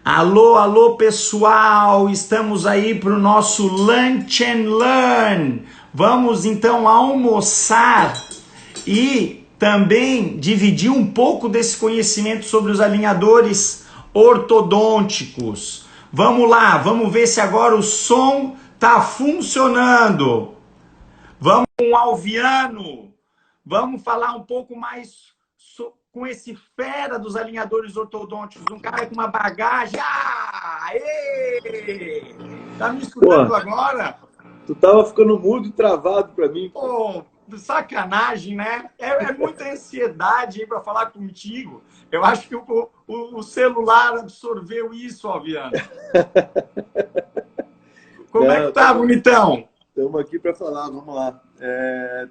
Alô, alô, pessoal! Estamos aí para o nosso Lunch and Learn. Vamos então almoçar e também dividir um pouco desse conhecimento sobre os alinhadores ortodônticos. Vamos lá, vamos ver se agora o som tá funcionando. Vamos com o Alviano. Vamos falar um pouco mais com esse fera dos alinhadores ortodônticos, um cara com uma bagagem. Ah! Ê! Tá me escutando Pô, agora? tu tava ficando mudo e travado pra mim, pô. Pô, sacanagem, né? É muita ansiedade aí para falar contigo. Eu acho que o celular absorveu isso, Alviano. Como é que Não, tá tá, bom. bonitão? Estamos aqui pra falar, vamos lá.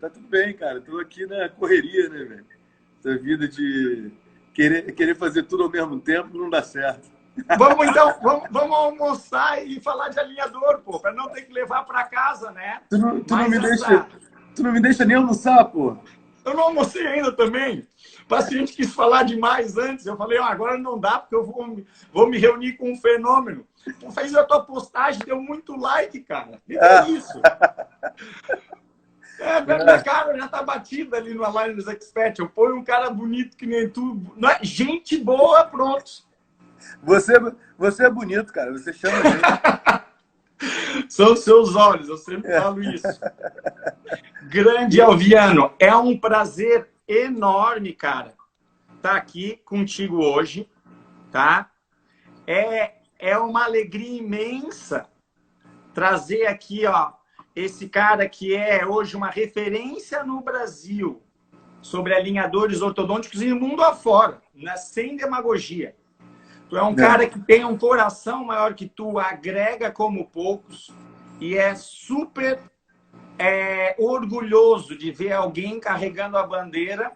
Tá tudo bem, cara. Tô aqui na correria, né, velho? Essa vida de querer fazer tudo ao mesmo tempo não dá certo. Vamos então, vamos almoçar e falar de alinhador, pô, para não ter que levar para casa, né? Tu não Mas me deixa, essa tu não me deixa nem almoçar, pô. Eu não almocei ainda também. O paciente quis falar demais antes. Eu falei, agora não dá, porque eu vou me reunir com um fenômeno. Tu fez a tua postagem, deu muito like, cara. O que é Ah, isso? Minha cara já tá batida ali no Aligners Expert. Eu ponho um cara bonito que nem tu. Não é? Gente boa, pronto. você, você é bonito, cara. Você chama a gente. São os seus olhos, eu sempre falo isso. Grande Alviano, é um prazer enorme, cara, estar aqui contigo hoje, tá? É uma alegria imensa trazer aqui, ó, esse cara que é hoje uma referência no Brasil sobre alinhadores ortodônticos e no mundo afora, né? Sem demagogia. Tu é um Né? cara que tem um coração maior que tu, agrega como poucos e é super orgulhoso de ver alguém carregando a bandeira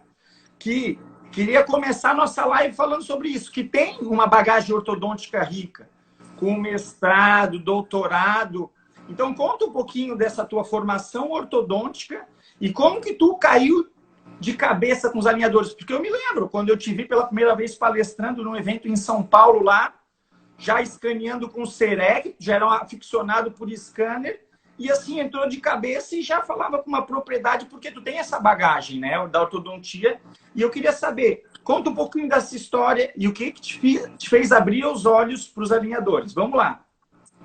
que queria começar nossa live falando sobre isso, que tem uma bagagem ortodôntica rica, com mestrado, doutorado. Então, conta um pouquinho dessa tua formação ortodôntica e como que tu caiu de cabeça com os alinhadores. Porque eu me lembro, quando eu te vi pela primeira vez palestrando num evento em São Paulo lá, já escaneando com o Serec, já era um aficionado por scanner, e assim entrou de cabeça e já falava com uma propriedade, porque tu tem essa bagagem, né, da ortodontia. E eu queria saber, conta um pouquinho dessa história e o que te fez abrir os olhos para os alinhadores. Vamos lá.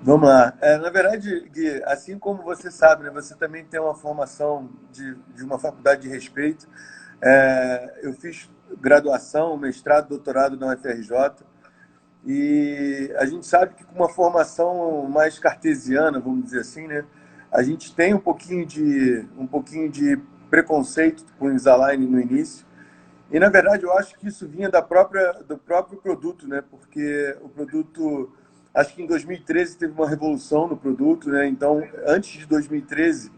Vamos lá. Na verdade, Gui, assim como você sabe, né, você também tem uma formação de uma faculdade de respeito. Eu fiz graduação, mestrado, doutorado na UFRJ. E a gente sabe que com uma formação mais cartesiana, vamos dizer assim, né, a gente tem um pouquinho de preconceito com o Invisalign no início. E, na verdade, eu acho que isso vinha do próprio produto, né? Porque o produto, acho que em 2013 teve uma revolução no produto, né? Então, antes de 2013,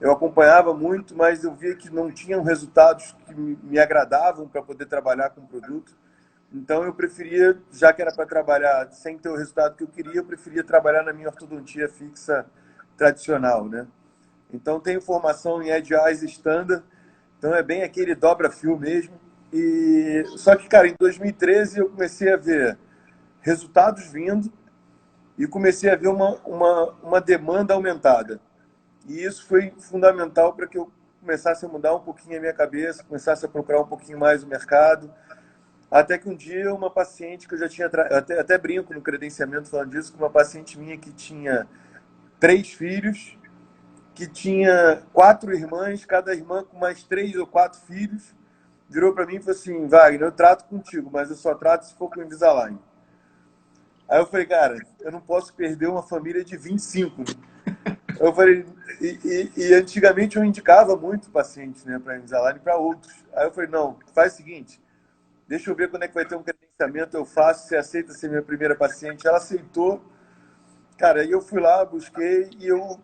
eu acompanhava muito, mas eu via que não tinham resultados que me agradavam para poder trabalhar com o produto. Então, eu preferia, já que era para trabalhar sem ter o resultado que eu queria, eu preferia trabalhar na minha ortodontia fixa tradicional, né? Então, tenho formação em Edge Eyes Standard, então é bem aquele dobra-fio mesmo. Só que, cara, em 2013 eu comecei a ver resultados vindo e comecei a ver uma demanda aumentada. E isso foi fundamental para que eu começasse a mudar um pouquinho a minha cabeça, começasse a procurar um pouquinho mais o mercado. Até que um dia uma paciente que eu já tinha... Até brinco no credenciamento falando disso, com uma paciente minha que tinha 3 filhos, que tinha 4 irmãs, cada irmã com mais 3 ou 4 filhos, virou para mim e falou assim: Wagner, eu trato contigo, mas eu só trato se for com Invisalign. Aí eu falei, cara, eu não posso perder uma família de 25. Eu falei, e antigamente eu indicava muito pacientes, né, para Invisalign e para outros. Aí eu falei, não, faz o seguinte, deixa eu ver quando é que vai ter um credenciamento, eu faço, você aceita ser minha primeira paciente? Ela aceitou, cara, aí eu fui lá, busquei, e eu,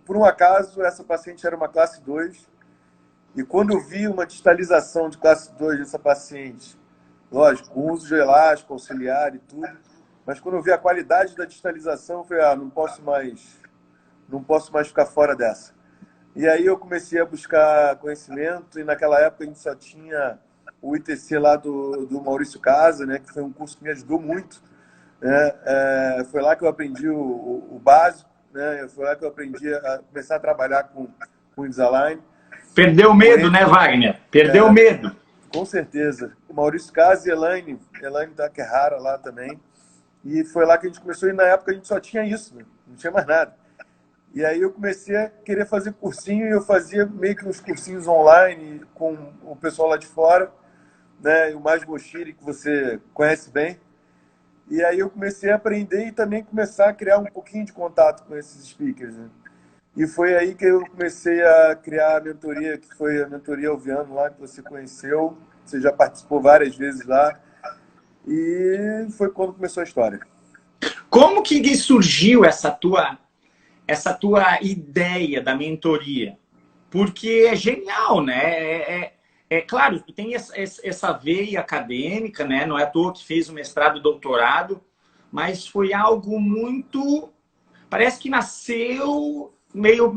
por um acaso, essa paciente era uma classe 2, e quando eu vi uma distalização de classe 2 dessa paciente, lógico, com uso de elástico, auxiliar e tudo, mas quando eu vi a qualidade da distalização, eu falei, não posso mais ficar fora dessa. E aí eu comecei a buscar conhecimento, e naquela época a gente só tinha o ITC lá do Maurício Casa, né, que foi um curso que me ajudou muito. né? Foi lá que eu aprendi o básico, né? Foi lá que eu aprendi a começar a trabalhar com Invisalign. Perdeu o medo, né, Wagner? Perdeu o medo. Com certeza. O Maurício Casi e Elaine Takehara lá também. E foi lá que a gente começou, e na época a gente só tinha isso, né? Não tinha mais nada. E aí eu comecei a querer fazer cursinho, e eu fazia meio que uns cursinhos online com o pessoal lá de fora, né? O Mais Mochiri, que você conhece bem. E aí eu comecei a aprender e também começar a criar um pouquinho de contato com esses speakers, né? E foi aí que eu comecei a criar a mentoria, que foi a mentoria Alviano lá, que você conheceu. Você já participou várias vezes lá. E foi quando começou a história. Como que surgiu essa tua ideia da mentoria? Porque é genial, né? Claro, tem essa veia acadêmica, né? Não é à toa que fez o mestrado e doutorado, mas foi algo muito... Parece que nasceu meio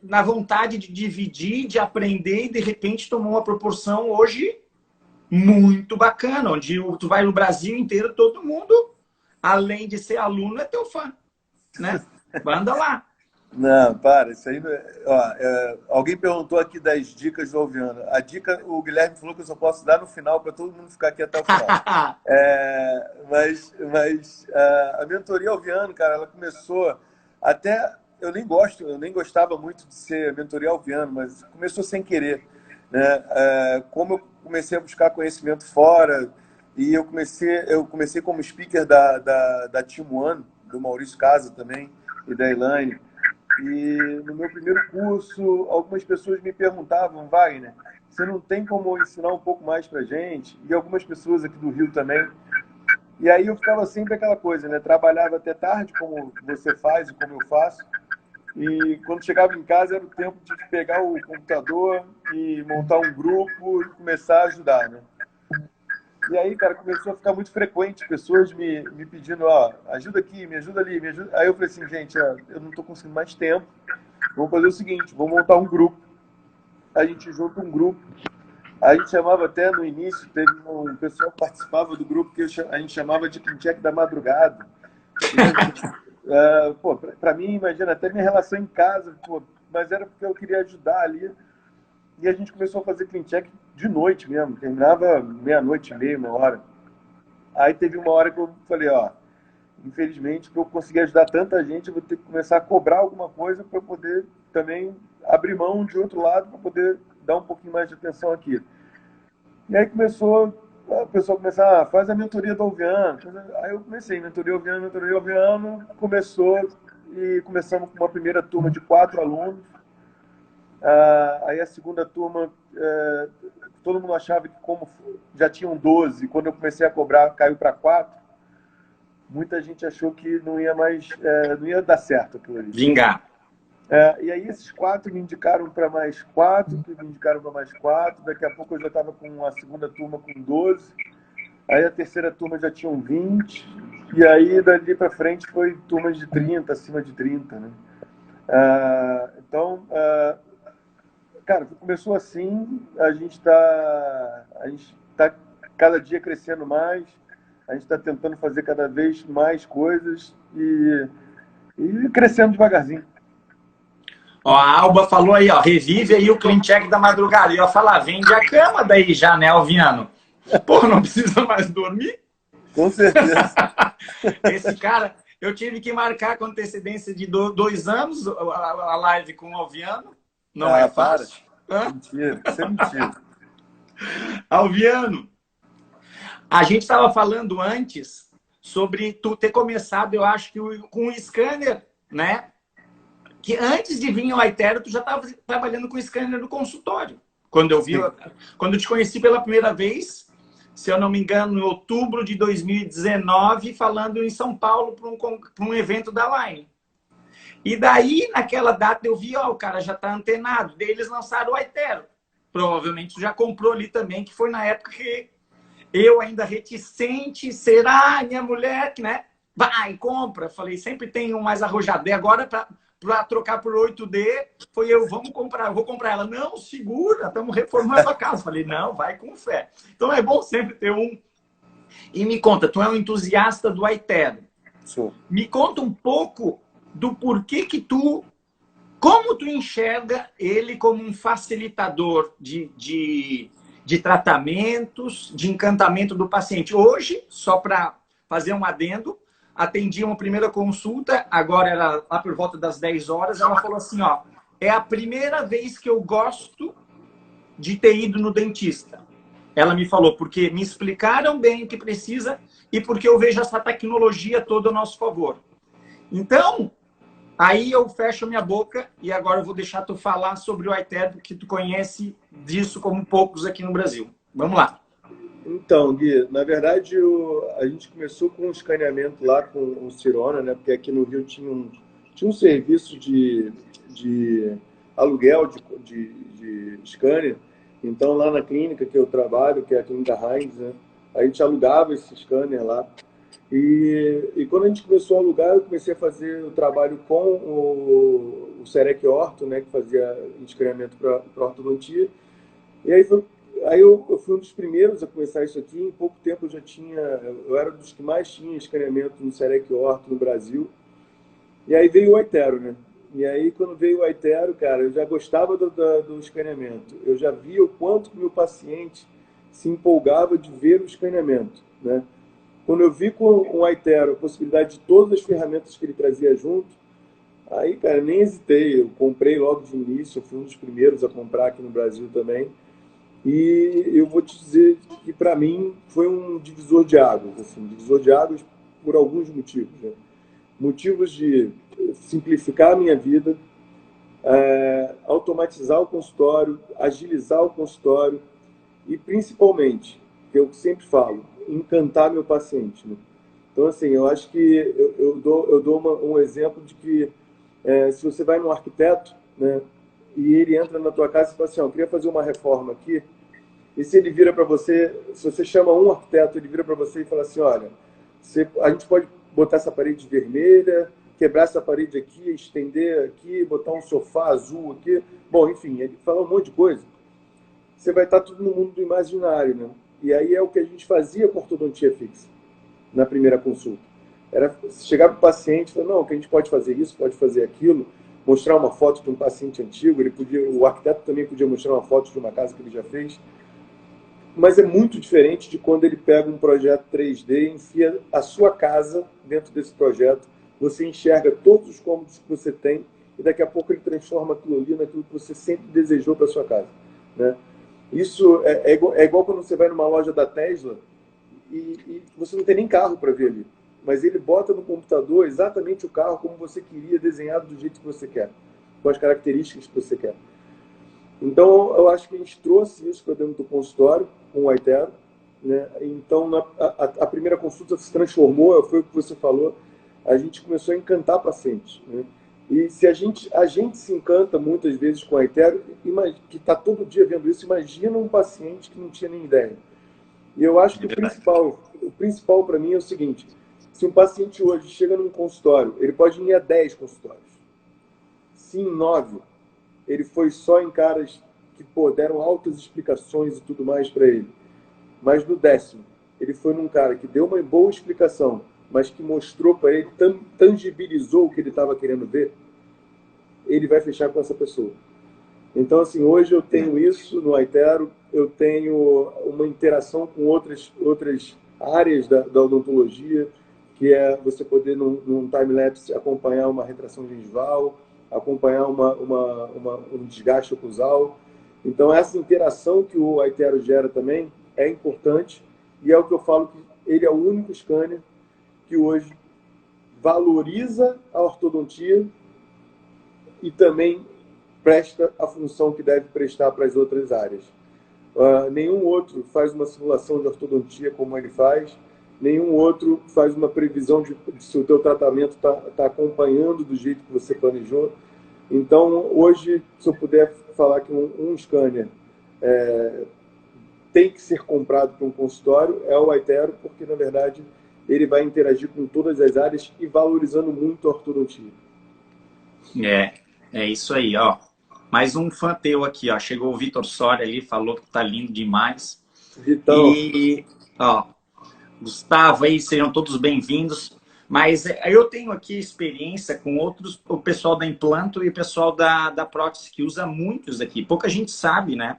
na vontade de dividir, de aprender, e de repente tomou uma proporção hoje muito bacana, onde tu vai no Brasil inteiro, todo mundo, além de ser aluno, é teu fã, né? Manda lá. Não, para, isso aí não é... Ó, alguém perguntou aqui das dicas do Alviano. A dica, o Guilherme falou que eu só posso dar no final para todo mundo ficar aqui até o final. Mas a mentoria Alviano, cara, ela começou até... Eu nem gostava muito de ser mentoria Alviano, mas começou sem querer, né? Como eu comecei a buscar conhecimento fora, e eu comecei como speaker da Team One, do Maurício Casa também, e da Elaine. E no meu primeiro curso, algumas pessoas me perguntavam, Wagner, você não tem como ensinar um pouco mais pra gente? E algumas pessoas aqui do Rio também. E aí eu ficava sempre aquela coisa, né? Trabalhava até tarde, como você faz e como eu faço. E quando chegava em casa era o tempo de pegar o computador e montar um grupo e começar a ajudar, né? E aí, cara, começou a ficar muito frequente, pessoas me pedindo, ó, ajuda aqui, me ajuda ali, me ajuda. Aí eu falei assim, gente, ó, eu não tô conseguindo mais tempo, vamos fazer o seguinte, vamos montar um grupo. A gente junta um grupo. A gente chamava até no início, teve um pessoal que participava do grupo que a gente chamava de Clean da madrugada. Pô, pra mim, imagina, até minha relação em casa, pô, mas era porque eu queria ajudar ali. E a gente começou a fazer clean check de noite mesmo, terminava meia-noite e meia, 1 hora. Aí teve uma hora que eu falei, ó, infelizmente, para eu conseguir ajudar tanta gente, eu vou ter que começar a cobrar alguma coisa para eu poder também abrir mão de outro lado, para poder dar um pouquinho mais de atenção aqui. E aí começou, a pessoa começar, faz a mentoria do Alviano. Aí eu comecei, mentoria Alviano, começou e começamos com uma primeira turma de 4 alunos. Aí a segunda turma, todo mundo achava que como já tinham 12, quando eu comecei a cobrar, caiu para 4. Muita gente achou que não ia mais, não ia dar certo aquilo ali. Vingar. E aí esses 4 me indicaram para mais 4, que me indicaram para mais 4. Daqui a pouco eu já estava com a segunda turma com 12. Aí a terceira turma já tinham 20. E aí dali para frente foi turmas de 30, acima de 30, né? Então, cara, começou assim, a gente tá cada dia crescendo mais, a gente está tentando fazer cada vez mais coisas e crescendo devagarzinho. Ó, a Alba falou aí, ó, revive aí o clean check da madrugada. E eu ia falar, vende a cama daí já, né, Alviano? Pô, não precisa mais dormir? Com certeza. Esse cara, eu tive que marcar com antecedência de 2 anos a live com o Alviano. Não é fácil. Mentira, isso é mentira. Alviano, a gente estava falando antes sobre tu ter começado, eu acho que com o scanner, né? Que antes de vir ao Itero, tu já estava trabalhando com o scanner no consultório. Quando eu te conheci pela primeira vez, se eu não me engano, em outubro de 2019, falando em São Paulo para um evento da Line. E daí, naquela data, eu vi, ó, o cara já está antenado. Daí eles lançaram o Itero. Provavelmente tu já comprou ali também, que foi na época que eu ainda reticente, será minha mulher, né? Vai, compra. Falei, sempre tem um mais arrojado. E agora, para trocar por 8D, foi eu, vou comprar. Ela, não, segura, estamos reformando a casa. Falei, não, vai com fé. Então é bom sempre ter um E me conta, tu é um entusiasta do Aitero. Sou. Me conta um pouco do porquê que como tu enxerga ele como um facilitador de tratamentos, de encantamento do paciente. Hoje, só para fazer um adendo, atendi uma primeira consulta, agora era lá por volta das 10 horas, ela falou assim, ó, é a primeira vez que eu gosto de ter ido no dentista. Ela me falou, porque me explicaram bem o que precisa e porque eu vejo essa tecnologia toda a nosso favor. Então, aí eu fecho minha boca e agora eu vou deixar tu falar sobre o Aitero, porque tu conhece disso como poucos aqui no Brasil. Vamos lá. Então, Gui, na verdade, a gente começou com um escaneamento lá com o Cirona, né? Porque aqui no Rio tinha um serviço de aluguel de scanner. Então, lá na clínica que eu trabalho, que é a Clínica Heinz, né? A gente alugava esse scanner lá. E quando a gente começou a alugar, eu comecei a fazer o trabalho com o Serec Orto, né? Que fazia escaneamento para ortodontia. E aí eu fui um dos primeiros a começar isso aqui. Em pouco tempo eu era um dos que mais tinha escaneamento no Serec Orto no Brasil. E aí veio o Aitero, né? E aí quando veio o Aitero, cara, eu já gostava do escaneamento. Eu já via o quanto que o meu paciente se empolgava de ver o escaneamento, né? Quando eu vi com o Aitero a possibilidade de todas as ferramentas que ele trazia junto, aí, cara, nem hesitei. Eu comprei logo de início, eu fui um dos primeiros a comprar aqui no Brasil também. E eu vou te dizer que, para mim, foi um divisor de águas, assim, divisor de águas por alguns motivos, né? Motivos de simplificar a minha vida, automatizar o consultório, agilizar o consultório e, principalmente, que eu sempre falo, encantar meu paciente, né? Então, assim, eu acho que eu dou um exemplo de que se você vai num arquiteto, né, e ele entra na tua casa e fala assim, ó, eu queria fazer uma reforma aqui, e se ele vira para você, se você chama um arquiteto, ele vira para você e fala assim, olha, a gente pode botar essa parede vermelha, quebrar essa parede aqui, estender aqui, botar um sofá azul aqui, bom, enfim, ele fala um monte de coisa. Você vai estar tudo no mundo do imaginário, né? E aí é o que a gente fazia com ortodontia fixa, na primeira consulta. Era chegar para o paciente e falar, não, que a gente pode fazer isso, pode fazer aquilo, mostrar uma foto de um paciente antigo, o arquiteto também podia mostrar uma foto de uma casa que ele já fez. Mas é muito diferente de quando ele pega um projeto 3D, enfia a sua casa dentro desse projeto, você enxerga todos os cômodos que você tem e daqui a pouco ele transforma aquilo ali naquilo que você sempre desejou para sua casa, né? Isso é igual quando você vai numa loja da Tesla e você não tem nem carro para ver ali, mas ele bota no computador exatamente o carro como você queria, desenhado do jeito que você quer, com as características que você quer. Então, eu acho que a gente trouxe isso para dentro do consultório, com o Aitero, né? Então, a primeira consulta se transformou, foi o que você falou, a gente começou a encantar pacientes, né? E se a gente se encanta muitas vezes com o Aitero, que está todo dia vendo isso, imagina um paciente que não tinha nem ideia. E eu acho que o principal para mim é o seguinte, se um paciente hoje chega num consultório, ele pode ir a 10 consultórios. Se em 9 ele foi só em caras que deram altas explicações e tudo mais para ele. Mas no 10º, ele foi num cara que deu uma boa explicação, mas que mostrou para ele, tangibilizou o que ele estava querendo ver, ele vai fechar com essa pessoa. Então, assim, hoje eu tenho isso no Aitero, eu tenho uma interação com outras áreas da odontologia, que é você poder, num time-lapse, acompanhar uma retração gengival, acompanhar um desgaste oclusal. Então, essa interação que o Aitero gera também é importante e é o que eu falo que ele é o único scanner que hoje valoriza a ortodontia e também presta a função que deve prestar para as outras áreas. Nenhum outro faz uma simulação de ortodontia como ele faz, nenhum outro faz uma previsão de se o teu tratamento está acompanhando do jeito que você planejou. Então, hoje, se eu puder falar que um scanner tem que ser comprado para um consultório, é o Aitero, porque, na verdade, ele vai interagir com todas as áreas e valorizando muito a ortodontia. É isso aí, ó. Mais um fã teu aqui, ó. Chegou o Vitor Soria ali, falou que tá lindo demais. Vitão. E, ó, Gustavo aí, sejam todos bem-vindos. Mas eu tenho aqui experiência com outros, o pessoal da Implanto e o pessoal da Prótese, que usa muitos aqui. Pouca gente sabe, né?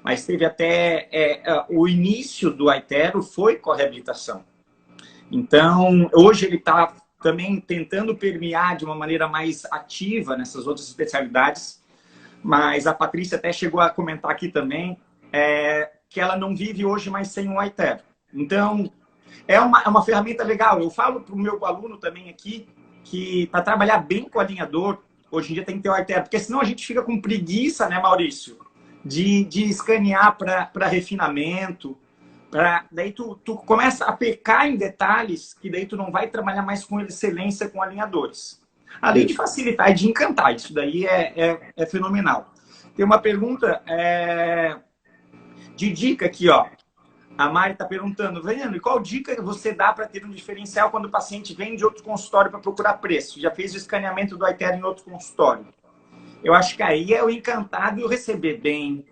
Mas teve até... o início do Aitero foi com a reabilitação. Então, hoje ele está também tentando permear de uma maneira mais ativa nessas outras especialidades. Mas a Patrícia até chegou a comentar aqui também que ela não vive hoje mais sem o Aitero. Então, é uma ferramenta legal. Eu falo para o meu aluno também aqui que para trabalhar bem com o alinhador, hoje em dia tem que ter o Aitero, porque senão a gente fica com preguiça, né, Maurício? De escanear para refinamento. Daí tu começa a pecar em detalhes que daí tu não vai trabalhar mais com excelência com alinhadores. Além de facilitar e de encantar, isso daí é fenomenal. Tem uma pergunta de dica aqui, ó. A Mari está perguntando, Vendo, qual dica você dá para ter um diferencial quando o paciente vem de outro consultório para procurar preço? Já fez o escaneamento do Aitero em outro consultório? Eu acho que aí é o encantado e o receber bem.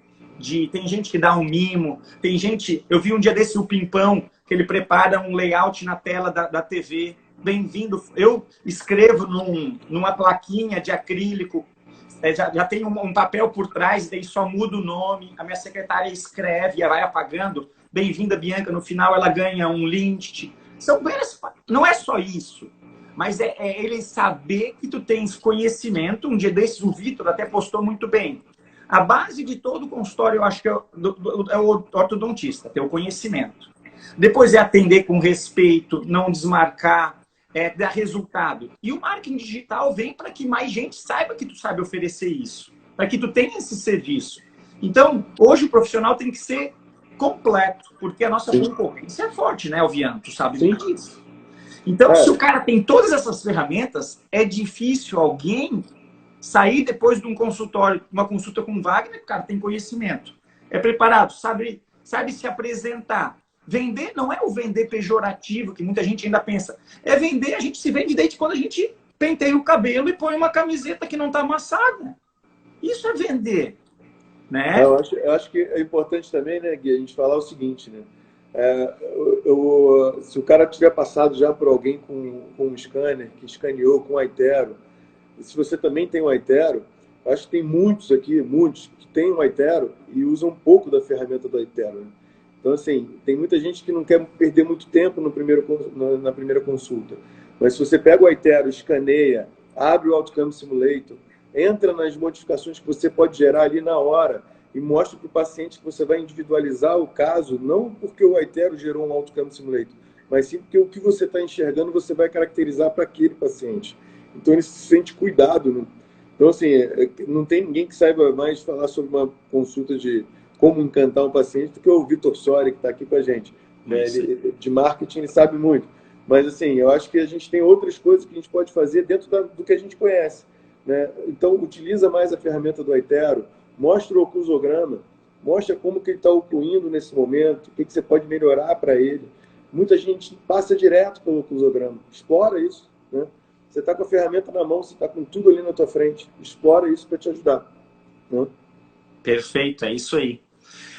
Tem gente que dá um mimo, tem gente... Eu vi um dia desse o Pimpão, que ele prepara um layout na tela da TV. Bem-vindo. Eu escrevo numa plaquinha de acrílico, já tem um papel por trás, daí só muda o nome, a minha secretária escreve, vai apagando. Bem-vinda, Bianca. No final, ela ganha um lint. Não é só isso, mas é ele saber que tu tens conhecimento. Um dia desses, o Vitor até postou muito bem. A base de todo consultório, eu acho que é o ortodontista, ter o conhecimento. Depois é atender com respeito, não desmarcar, dar resultado. E o marketing digital vem para que mais gente saiba que tu sabe oferecer isso, para que tu tenha esse serviço. Então, hoje o profissional tem que ser completo, porque a nossa concorrência é forte, né, Alviano? Tu sabe bem disso. Então, se o cara tem todas essas ferramentas, é difícil alguém sair depois de um consultório, uma consulta com o Wagner, o cara tem conhecimento, é preparado, sabe se apresentar. Vender não é o vender pejorativo, que muita gente ainda pensa. É vender, a gente se vende desde quando a gente penteia o cabelo e põe uma camiseta que não está amassada. Isso é vender. Né? Eu acho que é importante também, né, Gui, a gente falar o seguinte, né? Se o cara tiver passado já por alguém com um scanner, que escaneou com o Aitero, e se você também tem um Aitero, acho que tem muitos aqui, que têm um Aitero e usam um pouco da ferramenta do Aitero. Né? Então, assim, tem muita gente que não quer perder muito tempo na primeira consulta. Mas se você pega o Aitero, escaneia, abre o Outcome Simulator, entra nas modificações que você pode gerar ali na hora e mostra para o paciente que você vai individualizar o caso, não porque o Aitero gerou um Outcome Simulator, mas sim porque o que você está enxergando você vai caracterizar para aquele paciente. Então ele se sente cuidado. Né? Então, assim, não tem ninguém que saiba mais falar sobre uma consulta de como encantar um paciente do que o Vitor Soria, que está aqui com a gente. Né? De marketing ele sabe muito. Mas, assim, eu acho que a gente tem outras coisas que a gente pode fazer dentro do que a gente conhece. Né? Então, utiliza mais a ferramenta do Aitero, mostra o oclusograma, mostra como que ele está ocluindo nesse momento, o que você pode melhorar para ele. Muita gente passa direto pelo oclusograma. Explora isso. Né? Você está com a ferramenta na mão, você está com tudo ali na tua frente. Explora isso para te ajudar. Né? Perfeito, é isso aí.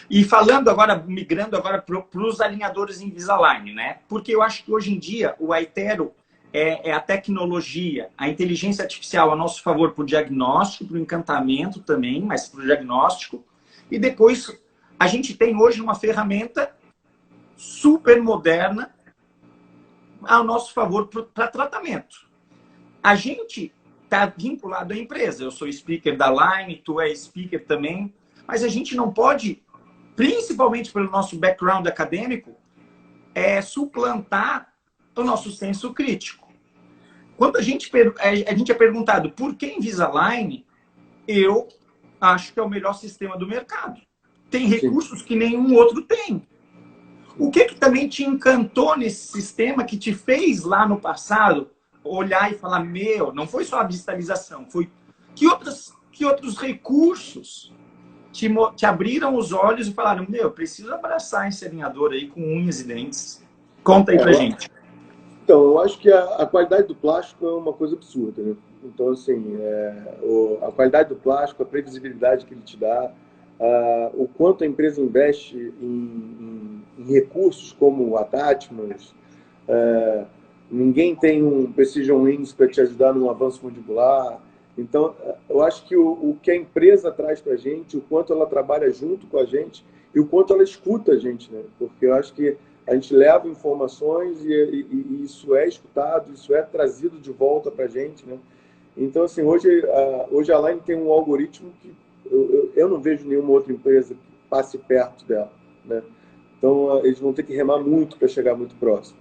E falando agora, migrando agora para os alinhadores Invisalign, né? Porque eu acho que hoje em dia o Aitero é a tecnologia, a inteligência artificial a nosso favor para o diagnóstico, para o encantamento também, mas para o diagnóstico. E depois a gente tem hoje uma ferramenta super moderna ao nosso favor para tratamento. A gente está vinculado à empresa. Eu sou speaker da Line, tu é speaker também, mas a gente não pode, principalmente pelo nosso background acadêmico, suplantar o nosso senso crítico. Quando a gente é perguntado por que Invisalign, eu acho que é o melhor sistema do mercado. Tem recursos que nenhum outro tem. O que também te encantou nesse sistema que te fez lá no passado olhar e falar, não foi só a digitalização, foi que outros recursos te abriram os olhos e falaram, preciso abraçar esse alinhador aí com unhas e dentes. Conta aí pra gente. Então, eu acho que a qualidade do plástico é uma coisa absurda, né? Então, assim, a qualidade do plástico, a previsibilidade que ele te dá, o quanto a empresa investe em recursos como attachments. Ninguém tem um Precision Wings para te ajudar num avanço mandibular. Então, eu acho que o que a empresa traz para a gente, o quanto ela trabalha junto com a gente e o quanto ela escuta a gente, né? Porque eu acho que a gente leva informações e isso é escutado, isso é trazido de volta para a gente, né? Então, assim, hoje a Line tem um algoritmo que eu não vejo nenhuma outra empresa que passe perto dela, né? Então, eles vão ter que remar muito para chegar muito próximo.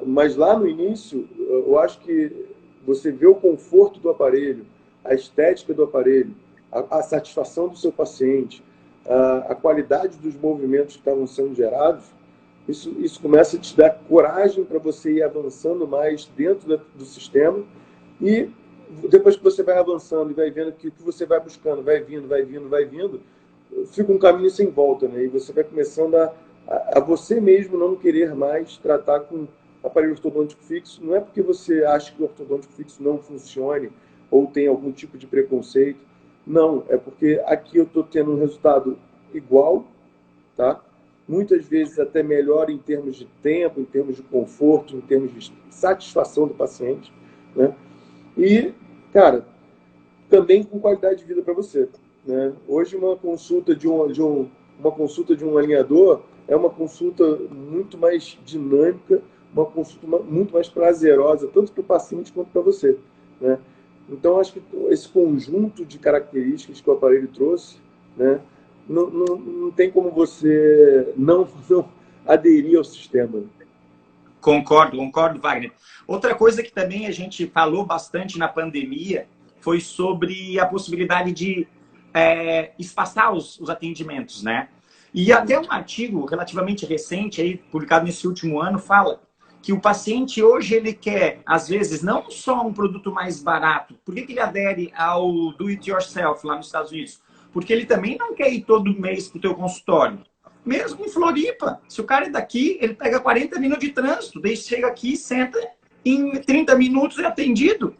Mas lá no início, eu acho que você vê o conforto do aparelho, a estética do aparelho, a satisfação do seu paciente, a qualidade dos movimentos que estavam sendo gerados, isso começa a te dar coragem para você ir avançando mais dentro do sistema. E depois que você vai avançando e vai vendo que o que você vai buscando vai vindo, fica um caminho sem volta, né? E você vai começando a você mesmo não querer mais tratar com aparelho ortodôntico fixo. Não é porque você acha que o ortodôntico fixo não funcione ou tem algum tipo de preconceito. Não, é porque aqui eu estou tendo um resultado igual, tá? Muitas vezes até melhor em termos de tempo, em termos de conforto, em termos de satisfação do paciente, né? E, cara, também com qualidade de vida para você, né? Hoje uma consulta uma consulta de um alinhador é uma consulta muito mais dinâmica, uma consulta muito mais prazerosa, tanto para o paciente quanto para você, né? Então, acho que esse conjunto de características que o aparelho trouxe, né, não tem como você não aderir ao sistema. Concordo, Wagner. Outra coisa que também a gente falou bastante na pandemia foi sobre a possibilidade de espaçar os atendimentos, né? E até um artigo relativamente recente, aí, publicado nesse último ano, fala que o paciente hoje ele quer, às vezes, não só um produto mais barato. Por que ele adere ao do it yourself lá nos Estados Unidos? Porque ele também não quer ir todo mês para o teu consultório. Mesmo em Floripa, se o cara é daqui, ele pega 40 minutos de trânsito, daí chega aqui, senta, em 30 minutos é atendido.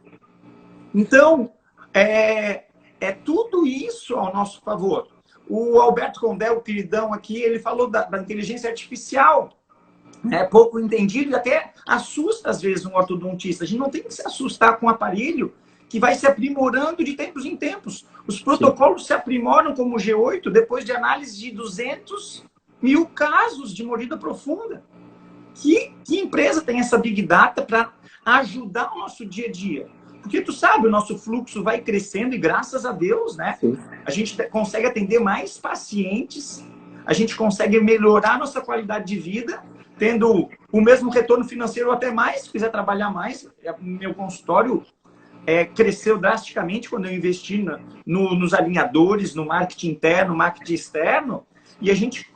Então, é tudo isso ao nosso favor. O Alberto Condé, o queridão aqui, ele falou da inteligência artificial. É pouco entendido e até assusta, às vezes, um ortodontista. A gente não tem que se assustar com um aparelho que vai se aprimorando de tempos em tempos. Os protocolos se aprimoram, como o G8, depois de análise de 200.000 casos de mordida profunda. Que empresa tem essa Big Data para ajudar o nosso dia a dia? Porque tu sabe, o nosso fluxo vai crescendo e graças a Deus, né? Sim. A gente consegue atender mais pacientes, a gente consegue melhorar nossa qualidade de vida, tendo o mesmo retorno financeiro ou até mais, se quiser trabalhar mais. Meu consultório cresceu drasticamente quando eu investi nos alinhadores, no marketing interno, marketing externo, e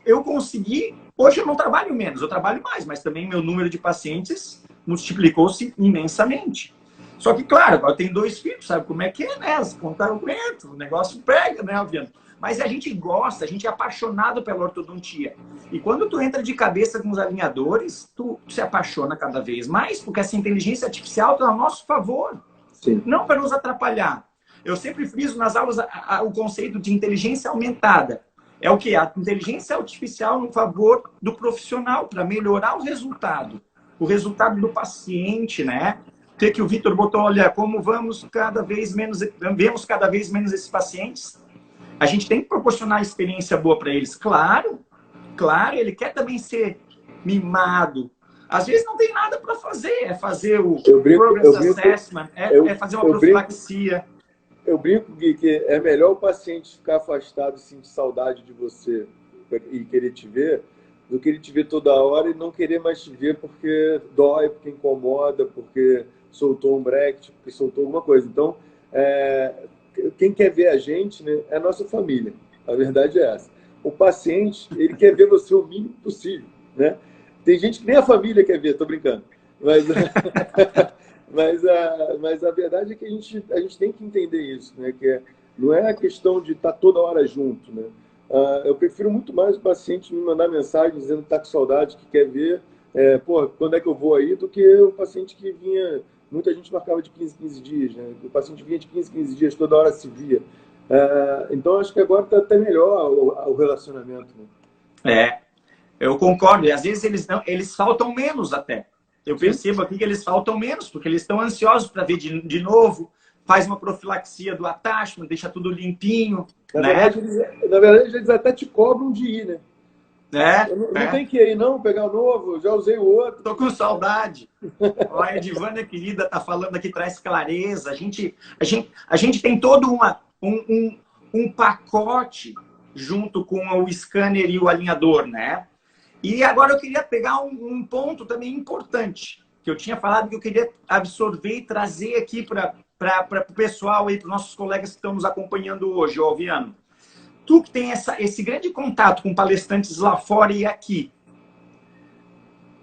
eu consegui. Hoje eu não trabalho menos, eu trabalho mais, mas também meu número de pacientes multiplicou-se imensamente. Só que, claro, agora tem 2 filhos, sabe como é que é, né? As contas aguentam, o negócio pega, né, Alviano? Mas a gente gosta, a gente é apaixonado pela ortodontia. E quando tu entra de cabeça com os alinhadores, tu se apaixona cada vez mais, porque essa inteligência artificial está a nosso favor. Sim. Não para nos atrapalhar. Eu sempre friso nas aulas o conceito de inteligência aumentada. É o quê? A inteligência artificial no favor do profissional, para melhorar o resultado do paciente, né? O que o Vitor botou, olha, como vemos cada vez menos esses pacientes, a gente tem que proporcionar experiência boa para eles. Claro, ele quer também ser mimado. Às vezes não tem nada para fazer, é fazer o Progress Assessment, fazer uma profilaxia. Eu brinco, Gui, que é melhor o paciente ficar afastado e sentir saudade de você e querer te ver, do que ele te ver toda hora e não querer mais te ver porque dói, porque incomoda, porque soltou um bracket, porque soltou alguma coisa. Então, quem quer ver a gente, né, é a nossa família. A verdade é essa. O paciente, ele quer ver você o mínimo possível, né? Tem gente que nem a família quer ver, tô brincando. Mas a verdade é que a gente tem que entender isso, né? Que não é a questão de estar toda hora junto, né? Eu prefiro muito mais o paciente me mandar mensagem dizendo que está com saudade, que quer ver, quando é que eu vou aí, do que o paciente que vinha. Muita gente marcava de 15 dias, né? O paciente vinha de 15 dias, toda hora se via. Então, acho que agora está até melhor o relacionamento. Né? Eu concordo. E às vezes eles faltam menos até. Eu Sim. percebo aqui que eles faltam menos, porque eles estão ansiosos para ver de novo, faz uma profilaxia do attachment, deixa tudo limpinho. Na verdade, eles até te cobram de ir, né? Não tem que ir, não, pegar o novo, já usei o outro. Tô com saudade. Olha, a Edivânia querida tá falando aqui, traz clareza. A gente tem todo um pacote junto com o scanner e o alinhador, né? E agora eu queria pegar um ponto também importante, que eu tinha falado que eu queria absorver e trazer aqui para o pessoal, para os nossos colegas que estão nos acompanhando hoje, Alviano. Tu que tem esse grande contato com palestrantes lá fora e aqui,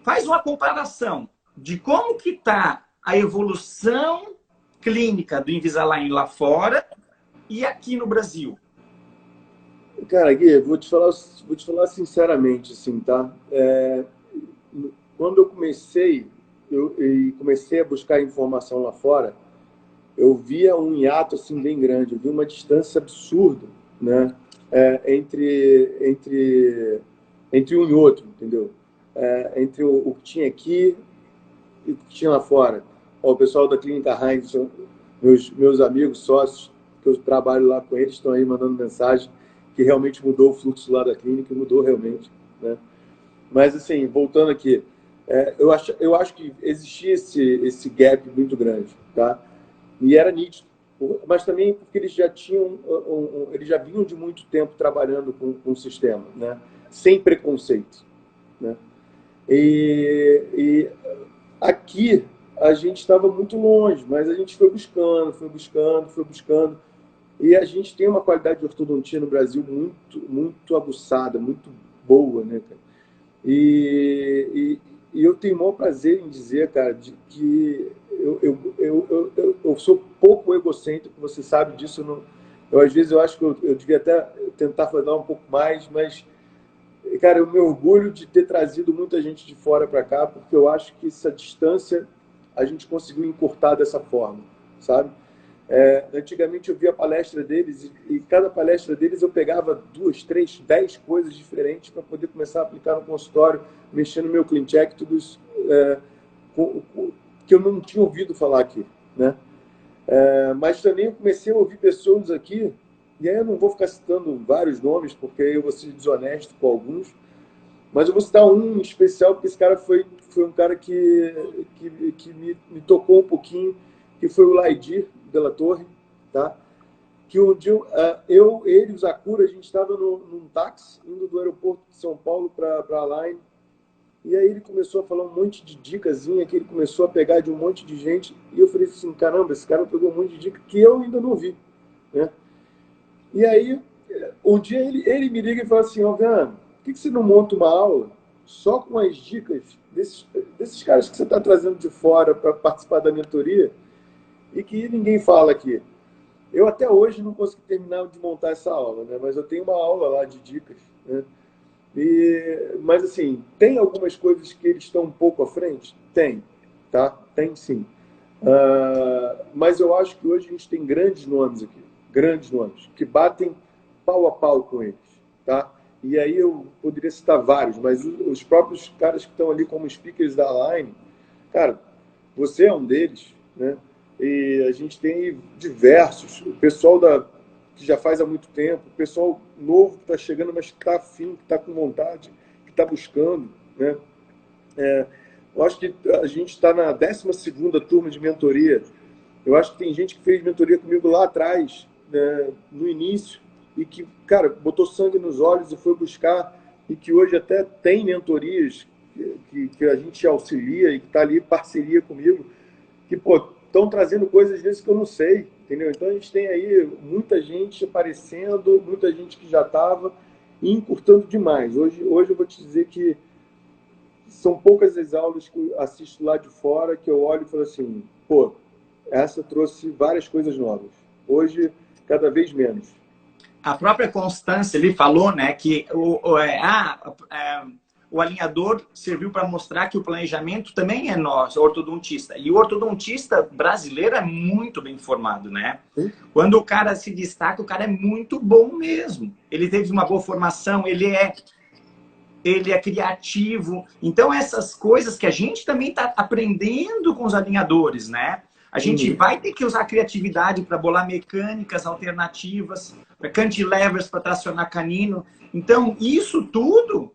faz uma comparação de como que está a evolução clínica do Invisalign lá fora e aqui no Brasil. Cara, Gui, vou te falar sinceramente, assim, tá? Quando eu comecei a buscar informação lá fora, eu via um hiato assim bem grande, eu via uma distância absurda, né? Entre um e outro, entendeu? Entre o que tinha aqui e o que tinha lá fora. O pessoal da Clínica Heinz, meus amigos, sócios, que eu trabalho lá com eles, estão aí mandando mensagem que realmente mudou o fluxo lá da clínica, mudou realmente, né? Mas, assim, voltando aqui, eu acho que existia esse gap muito grande, tá? E era nítido, mas também porque eles já tinham, eles já vinham de muito tempo trabalhando com o sistema, né? Sem preconceito, né? E aqui a gente estava muito longe, mas a gente foi buscando. E a gente tem uma qualidade de ortodontia no Brasil muito aguçada, muito boa, né, cara? E eu tenho o maior prazer em dizer, cara, de que eu sou pouco egocêntrico, você sabe disso. Às vezes eu acho que eu devia até tentar falar um pouco mais, mas, cara, eu me orgulho de ter trazido muita gente de fora para cá, porque eu acho que essa distância a gente conseguiu encurtar dessa forma, sabe? Antigamente eu via a palestra deles e cada palestra deles eu pegava 2, 3, 10 coisas diferentes para poder começar a aplicar no consultório, mexendo no meu clean check, tudo isso que eu não tinha ouvido falar aqui, né? Mas também eu comecei a ouvir pessoas aqui, e aí eu não vou ficar citando vários nomes, porque eu vou ser desonesto com alguns, mas eu vou citar um em especial, porque esse cara foi um cara que me tocou um pouquinho, que foi o Laidir Della Torre, tá? Que um dia ele e o Zakura, a gente estava num táxi, indo do aeroporto de São Paulo para a Line, e aí ele começou a falar um monte de dicasinha, que ele começou a pegar de um monte de gente, e eu falei assim, caramba, esse cara pegou um monte de dica que eu ainda não vi, né? E aí, um dia ele me liga e fala assim, ó, Viana, por que você não monta uma aula só com as dicas desses caras que você está trazendo de fora para participar da mentoria e que ninguém fala aqui? Eu até hoje não consegui terminar de montar essa aula, né? Mas eu tenho uma aula lá de dicas, né? Mas, assim, tem algumas coisas que eles estão um pouco à frente? Tem, tá? Tem sim. Mas eu acho que hoje a gente tem grandes nomes aqui, grandes nomes, que batem pau a pau com eles, tá? E aí eu poderia citar vários, mas os próprios caras que estão ali como speakers da Line, cara, você é um deles, né? E a gente tem diversos, o pessoal que já faz há muito tempo, o pessoal novo que está chegando, mas que está afim, que está com vontade, que está buscando, né? Eu acho que a gente está na 12ª turma de mentoria. Eu acho que tem gente que fez mentoria comigo lá atrás, né, no início, e que, cara, botou sangue nos olhos e foi buscar, e que hoje até tem mentorias que a gente auxilia e que está ali em parceria comigo, que, pô, estão trazendo coisas às vezes que eu não sei, entendeu? Então a gente tem aí muita gente aparecendo, muita gente que já estava e encurtando demais. Hoje eu vou te dizer que são poucas as aulas que eu assisto lá de fora que eu olho e falo assim, pô, essa trouxe várias coisas novas. Hoje, cada vez menos. A própria Constância ele falou, né, que o alinhador serviu para mostrar que o planejamento também é nós, ortodontista. E o ortodontista brasileiro é muito bem formado, né? Quando o cara se destaca, o cara é muito bom mesmo. Ele teve uma boa formação, ele é criativo. Então, essas coisas que a gente também está aprendendo com os alinhadores, né? A gente vai ter que usar a criatividade para bolar mecânicas alternativas, para cantilevers para tracionar canino. Então, isso tudo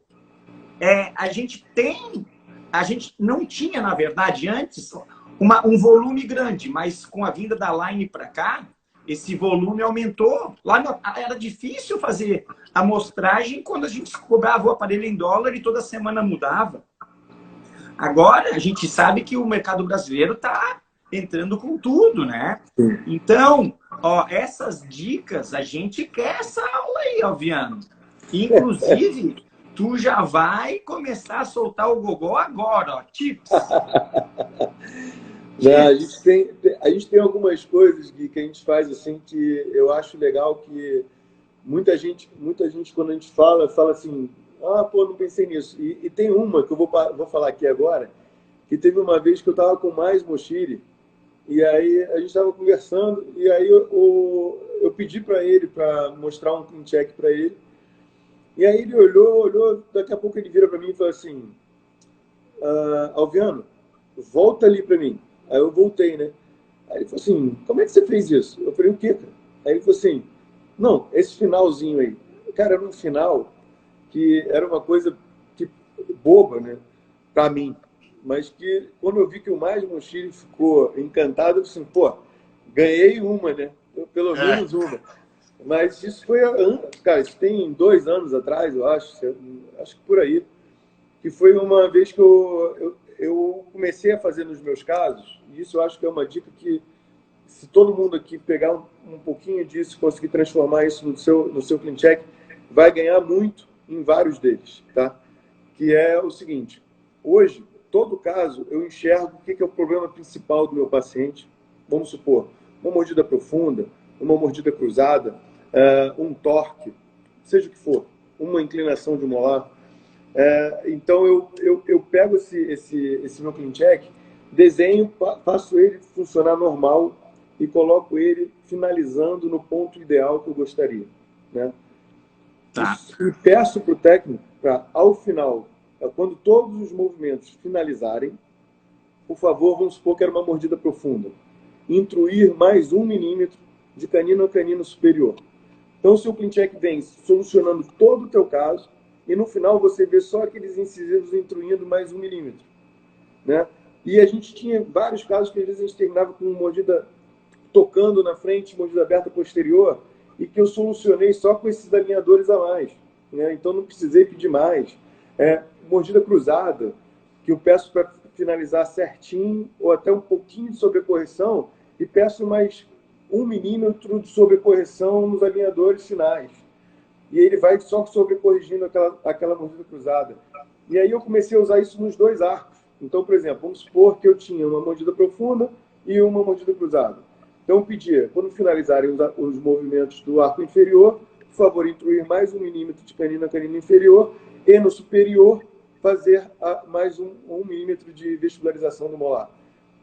a gente não tinha, na verdade, antes, um volume grande, mas com a vinda da Line para cá, esse volume aumentou. Lá era difícil fazer amostragem quando a gente cobrava o aparelho em dólar e toda semana mudava. Agora, a gente sabe que o mercado brasileiro está entrando com tudo, né? Então, essas dicas, a gente quer essa aula aí, Alviano. Inclusive, tu já vai começar a soltar o gogó agora, tips. Não, a gente tem algumas coisas que a gente faz assim que eu acho legal, que muita gente quando a gente fala assim, não pensei nisso. E tem uma que eu vou falar aqui agora, que teve uma vez que eu estava com mais Mochiri, e aí a gente estava conversando, e aí eu pedi para ele, para mostrar um clean check para ele, e aí ele olhou, daqui a pouco ele vira para mim e falou assim, Alviano, volta ali para mim. Aí eu voltei, né? Aí ele falou assim, como é que você fez isso? Eu falei, o quê, cara? Aí ele falou assim, não, esse finalzinho aí. Cara, era um final que era uma coisa boba, né? Pra mim. Mas que, quando eu vi que o Mais Mochiri ficou encantado, eu falei assim, pô, ganhei uma, né? Pelo menos uma. Mas isso foi, cara, isso tem 2 anos atrás, eu acho que por aí, que foi uma vez que eu comecei a fazer nos meus casos, e isso eu acho que é uma dica que, se todo mundo aqui pegar um pouquinho disso, conseguir transformar isso no seu clean check, vai ganhar muito em vários deles, tá? Que é o seguinte, hoje, todo caso, eu enxergo o que é o problema principal do meu paciente. Vamos supor, uma mordida profunda, uma mordida cruzada, um torque, seja o que for, uma inclinação de molar. Então, eu pego esse meu clean check, desenho, faço ele funcionar normal e coloco ele finalizando no ponto ideal que eu gostaria, né? Tá. E peço para o técnico, ao final, quando todos os movimentos finalizarem, por favor, vamos supor que era uma mordida profunda, intruir mais 1 milímetro de canino a canino superior. Então, o seu clean check vem solucionando todo o teu caso, e no final você vê só aqueles incisivos intruindo mais 1 milímetro, né? E a gente tinha vários casos que às vezes a gente terminava com mordida tocando na frente, mordida aberta posterior, e que eu solucionei só com esses alinhadores a mais, né? Então não precisei pedir mais. Mordida cruzada, que eu peço para finalizar certinho, ou até um pouquinho de sobrecorreção, e peço mais 1 milímetro de sobrecorreção nos alinhadores finais. E ele vai só sobrecorrigindo aquela mordida cruzada. E aí eu comecei a usar isso nos 2 arcos. Então, por exemplo, vamos supor que eu tinha uma mordida profunda e uma mordida cruzada. Então, eu pedia, quando finalizarem os movimentos do arco inferior, por favor, intruir mais 1 milímetro de canino a canino inferior, e no superior, fazer mais 1 milímetro de vestibularização do molar.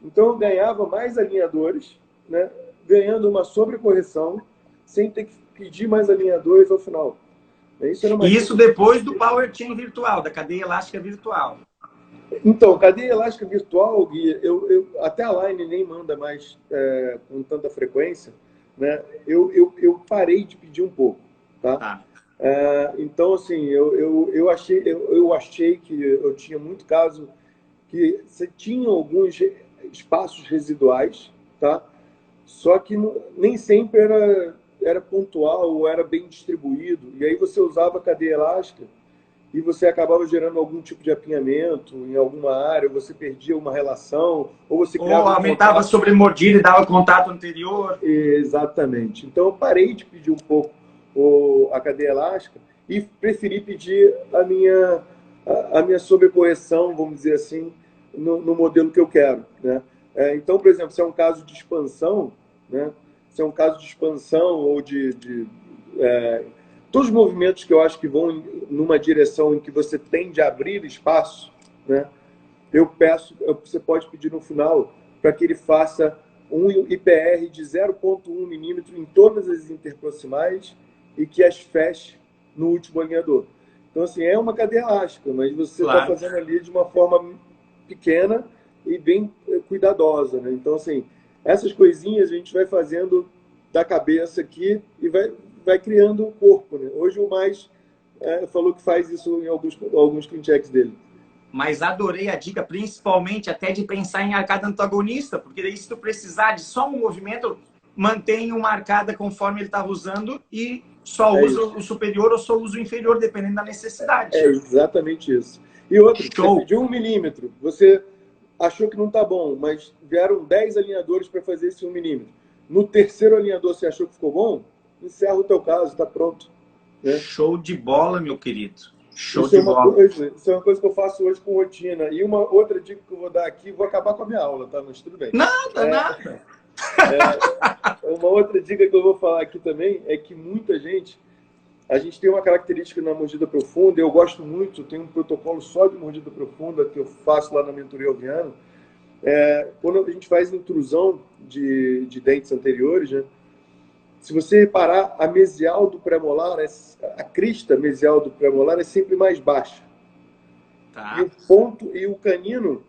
Então, eu ganhava mais alinhadores, né, ganhando uma sobrecorreção, sem ter que pedir mais alinhadores ao final. Isso depois do Power Chain virtual, da cadeia elástica virtual. Então, cadeia elástica virtual, Gui, até a Line nem manda mais com tanta frequência, né? Eu parei de pedir um pouco, tá? Então, assim, eu achei que eu tinha muito caso que você tinha alguns espaços residuais, tá? Só que nem sempre era pontual ou era bem distribuído. E aí você usava a cadeia elástica e você acabava gerando algum tipo de apinhamento em alguma área, ou você perdia uma relação, ou você criava... Ou aumentava a sobremordida e dava contato anterior. Exatamente. Então eu parei de pedir um pouco a cadeia elástica e preferi pedir a minha sobrecorreção, vamos dizer assim, no modelo que eu quero, né? Então, por exemplo, se é um caso de expansão, né? Se é um caso de expansão ou de todos os movimentos que eu acho que vão numa direção em que você tende a abrir espaço, né? Você pode pedir no final para que ele faça um IPR de 0,1 milímetro em todas as interproximais e que as feche no último alinhador. Então, assim, é uma cadeia elástica, mas você está fazendo ali de uma forma pequena e bem cuidadosa, né? Então, assim, essas coisinhas a gente vai fazendo da cabeça aqui e vai criando o corpo, né? Hoje o Mais falou que faz isso em alguns clean checks dele. Mas adorei a dica, principalmente até de pensar em arcada antagonista, porque daí se tu precisar de só um movimento, mantém uma arcada conforme ele estava usando e só usa o superior ou só usa o inferior, dependendo da necessidade. É exatamente isso. E outro, você pediu 1 milímetro, você achou que não está bom, mas vieram 10 alinhadores para fazer esse 1 milímetro. No terceiro alinhador você achou que ficou bom? Encerra o teu caso, está pronto. Né? Show de bola, meu querido. Show Isso de bola. Isso é uma coisa que eu faço hoje com rotina. E uma outra dica que eu vou dar aqui, vou acabar com a minha aula, tá? Mas tudo bem. Nada. Uma outra dica que eu vou falar aqui também é que muita gente... A gente tem uma característica na mordida profunda, eu gosto muito, tem um protocolo só de mordida profunda que eu faço lá na mentoria Oviano. Quando a gente faz intrusão de dentes anteriores, né? Se você reparar, a mesial do pré-molar, a crista mesial do pré-molar é sempre mais baixa. Tá. E o canino,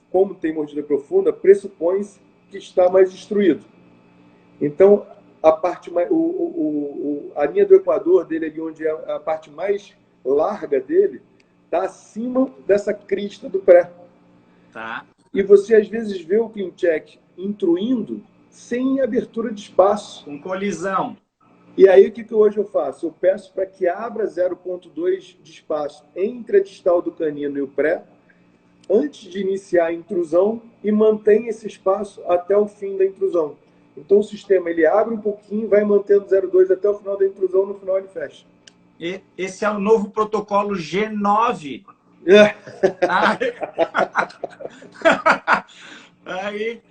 como tem mordida profunda, pressupõe que está mais destruído. Então, a linha do equador dele, ali onde é a parte mais larga dele, está acima dessa crista do pré. Tá. E você, às vezes, vê o clean check intruindo sem abertura de espaço. Com colisão. E aí, o que hoje eu faço? Eu peço para que abra 0,2 de espaço entre a distal do canino e o pré, antes de iniciar a intrusão, e mantém esse espaço até o fim da intrusão. Então, o sistema ele abre um pouquinho, vai mantendo 0,2 até o final da intrusão, no final ele fecha. Esse é o novo protocolo G9. Aí,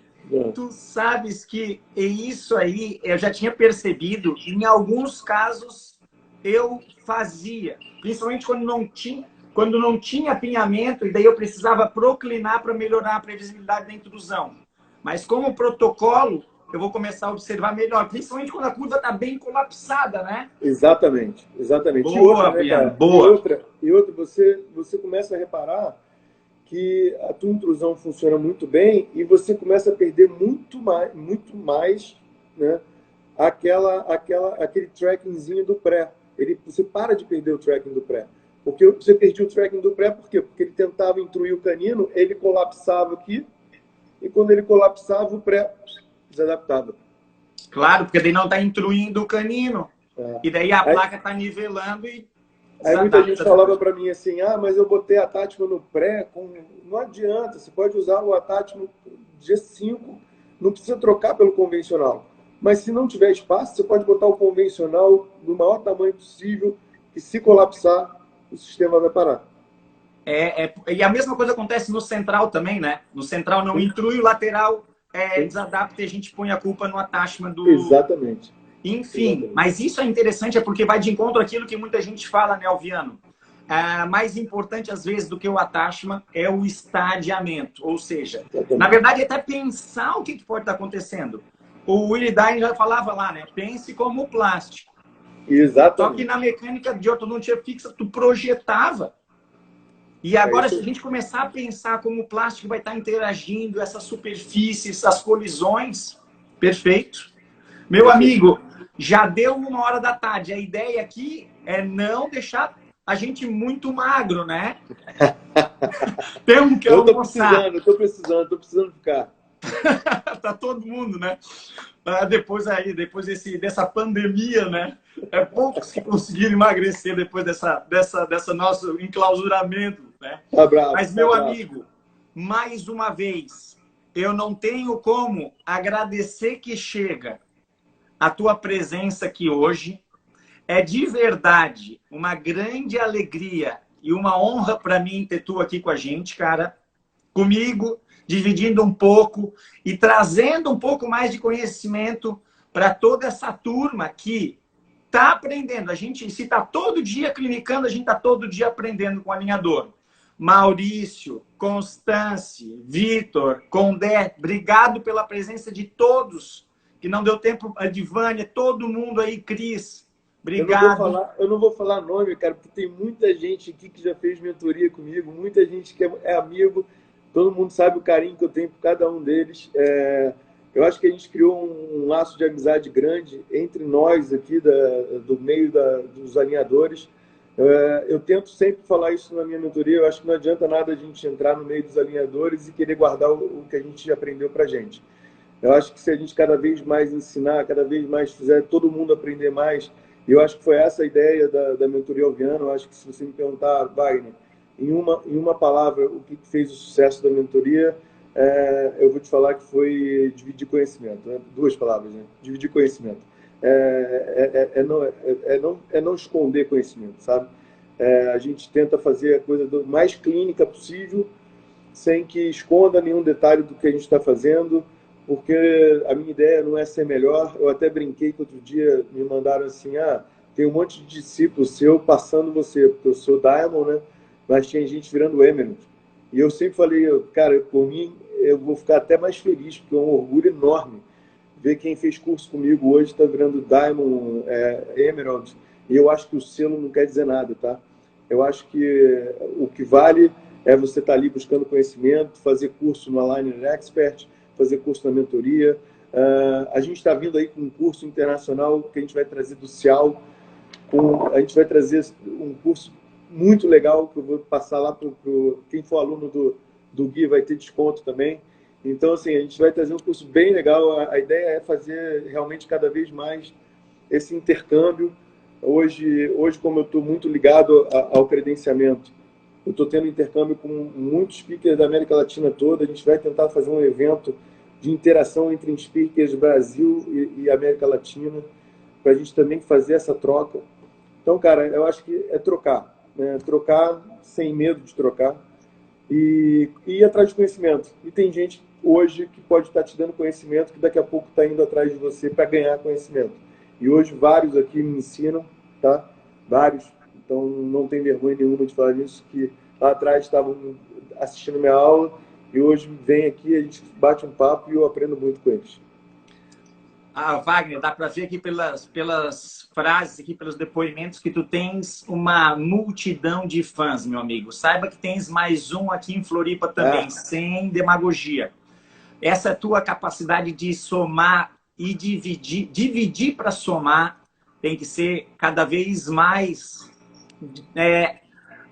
tu sabes que isso aí eu já tinha percebido, em alguns casos eu fazia, principalmente quando não tinha apinhamento, e daí eu precisava proclinar para melhorar a previsibilidade da intrusão. Mas como protocolo, eu vou começar a observar melhor, principalmente quando a curva está bem colapsada, né? Exatamente. Boa, Biano, boa. E outra, você começa a reparar que a tua intrusão funciona muito bem e você começa a perder muito mais, né, aquele trackingzinho do pré. Você para de perder o tracking do pré. Porque você perdia o tracking do pré, por quê? Porque ele tentava intruir o canino, ele colapsava aqui, e quando ele colapsava, o pré desadaptava. Claro, porque daí não está intruindo o canino. E daí a placa está nivelando e... Aí muita gente falava para mim assim, mas eu botei a Tátima no pré, não adianta, você pode usar o Tátima G5, não precisa trocar pelo convencional. Mas se não tiver espaço, você pode botar o convencional do maior tamanho possível, e se colapsar, o sistema vai parar. E a mesma coisa acontece no central também, né? No central não intrui, o lateral desadapta e a gente põe a culpa no attachment do... Exatamente. Enfim, mas isso é interessante, porque vai de encontro àquilo que muita gente fala, né, Oviano? Mais importante, às vezes, do que o attachment é o estadiamento. Ou seja, na verdade, até pensar o que pode estar acontecendo. O Willie Dine já falava lá, né? Pense como plástico. Exatamente. Só que na mecânica de ortodontia fixa, tu projetava. E agora, se a gente começar a pensar como o plástico vai estar interagindo, essas superfícies, essas colisões, perfeito. Meu amigo, já deu 1h da tarde. A ideia aqui é não deixar a gente muito magro, né? Temos que almoçar. Eu tô precisando ficar. Tá todo mundo, né? Depois dessa pandemia, né? Poucos que conseguiram emagrecer depois dessa nosso enclausuramento, né? Mas, meu amigo, mais uma vez, eu não tenho como agradecer que chega a tua presença aqui hoje. É de verdade uma grande alegria e uma honra para mim ter tu aqui com a gente, cara. Comigo, dividindo um pouco e trazendo um pouco mais de conhecimento para toda essa turma que está aprendendo. A gente, se está todo dia clinicando, a gente está todo dia aprendendo com o alinhador. Maurício, Constance, Vitor, Condé, obrigado pela presença de todos, que não deu tempo, a Divânia, todo mundo aí, Cris, obrigado. Eu não vou falar nome, cara, porque tem muita gente aqui que já fez mentoria comigo, muita gente que é amigo, todo mundo sabe o carinho que eu tenho por cada um deles. Eu acho que a gente criou um laço de amizade grande entre nós aqui, do meio dos alinhadores. Eu tento sempre falar isso na minha mentoria. Eu acho que não adianta nada a gente entrar no meio dos alinhadores e querer guardar o que a gente aprendeu para a gente. Eu acho que se a gente cada vez mais ensinar, cada vez mais fizer todo mundo aprender mais, e eu acho que foi essa a ideia da mentoria Alviano. Eu acho que se você me perguntar, Wagner, em uma palavra, o que fez o sucesso da mentoria, eu vou te falar que foi dividir conhecimento. Né? 2 palavras, né? Dividir conhecimento. Não esconder conhecimento, sabe? A gente tenta fazer a coisa do mais clínica possível, sem que esconda nenhum detalhe do que a gente está fazendo, porque a minha ideia não é ser melhor. Eu até brinquei que outro dia me mandaram assim, tem um monte de discípulos seu passando você, porque eu sou Diamond, né? Mas tinha gente virando Emerald. E eu sempre falei, cara, por mim, eu vou ficar até mais feliz, porque é um orgulho enorme ver quem fez curso comigo hoje está virando Diamond, Emerald, e eu acho que o selo não quer dizer nada, tá? Eu acho que o que vale é você estar ali buscando conhecimento, fazer curso no Aligner Expert, fazer curso na mentoria. A gente está vindo aí com um curso internacional que a gente vai trazer do Cial, a gente vai trazer um curso muito legal que eu vou passar lá para quem for aluno do Gui vai ter desconto também. Então, assim, a gente vai trazer um curso bem legal. A ideia é fazer realmente cada vez mais esse intercâmbio. Hoje como eu estou muito ligado ao credenciamento, eu estou tendo intercâmbio com muitos speakers da América Latina toda. A gente vai tentar fazer um evento de interação entre speakers do Brasil e América Latina, para a gente também fazer essa troca. Então, cara, eu acho que é trocar, né? Trocar sem medo de trocar e ir atrás de conhecimento. E tem gente hoje que pode estar te dando conhecimento, que daqui a pouco está indo atrás de você para ganhar conhecimento. E hoje vários aqui me ensinam, tá? Vários. Então não tem vergonha nenhuma de falar nisso, que lá atrás estavam assistindo minha aula e hoje vem aqui, a gente bate um papo e eu aprendo muito com eles. Wagner, dá para ver aqui pelas frases, aqui pelos depoimentos, que tu tens uma multidão de fãs, meu amigo. Saiba que tens mais um aqui em Floripa também, sem demagogia. Essa tua capacidade de somar e dividir para somar, tem que ser cada vez mais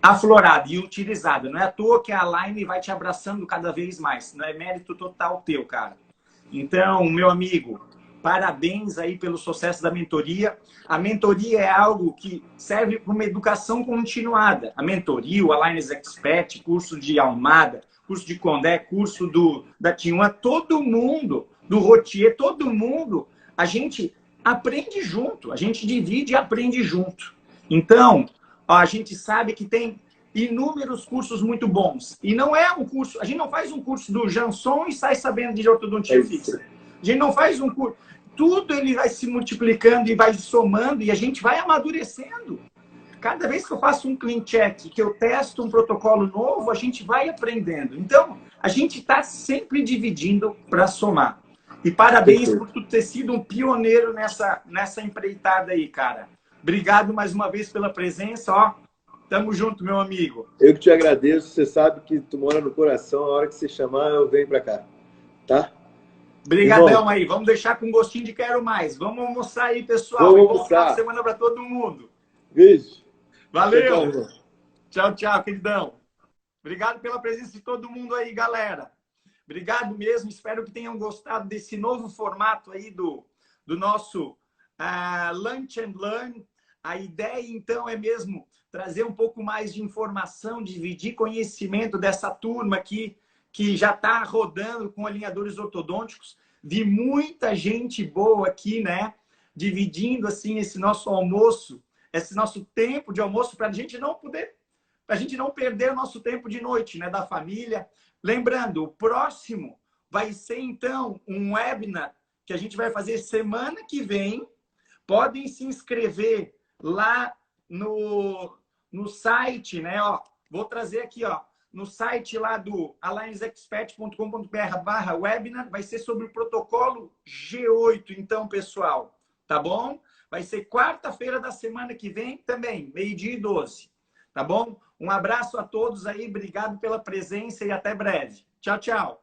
aflorada e utilizada. Não é à toa que a Align vai te abraçando cada vez mais. Não é mérito total teu, cara. Então, meu amigo, parabéns aí pelo sucesso da mentoria. A mentoria é algo que serve para uma educação continuada. A mentoria, o Align Expert, curso de Almada, curso de Condé, curso da T1, todo mundo, do Rotier, todo mundo, a gente aprende junto, a gente divide e aprende junto. Então, a gente sabe que tem inúmeros cursos muito bons. E não é um curso, a gente não faz um curso do Jansson e sai sabendo de ortodontia fixa. A gente não faz um curso. Tudo ele vai se multiplicando e vai somando e a gente vai amadurecendo. Cada vez que eu faço um clean check, que eu testo um protocolo novo, a gente vai aprendendo. Então, a gente está sempre dividindo para somar. E parabéns por tu ter sido um pioneiro nessa empreitada aí, cara. Obrigado mais uma vez pela presença, ó. Tamo junto, meu amigo. Eu que te agradeço. Você sabe que tu mora no coração. A hora que você chamar, eu venho para cá. Tá? Obrigadão aí. Vamos deixar com gostinho de quero mais. Vamos almoçar aí, pessoal. Vamos almoçar. Bom final de semana para todo mundo. Beijo. Valeu. Tchau, tchau, queridão. Obrigado pela presença de todo mundo aí, galera. Obrigado mesmo. Espero que tenham gostado desse novo formato aí do nosso Lunch and Learn. A ideia, então, é mesmo trazer um pouco mais de informação, dividir conhecimento dessa turma aqui, que já está rodando com alinhadores ortodônticos. Vi muita gente boa aqui, né? Dividindo, assim, esse nosso almoço, esse nosso tempo de almoço, para a gente não perder o nosso tempo de noite, né? Da família. Lembrando, o próximo vai ser, então, um webinar que a gente vai fazer semana que vem, podem se inscrever lá no site, né? Ó, vou trazer aqui, ó, no site lá do allianceexpert.com.br/webinar, vai ser sobre o protocolo G8, então, pessoal, tá bom? Vai ser quarta-feira da semana que vem também, 12h12, tá bom? Um abraço a todos aí, obrigado pela presença e até breve. Tchau, tchau.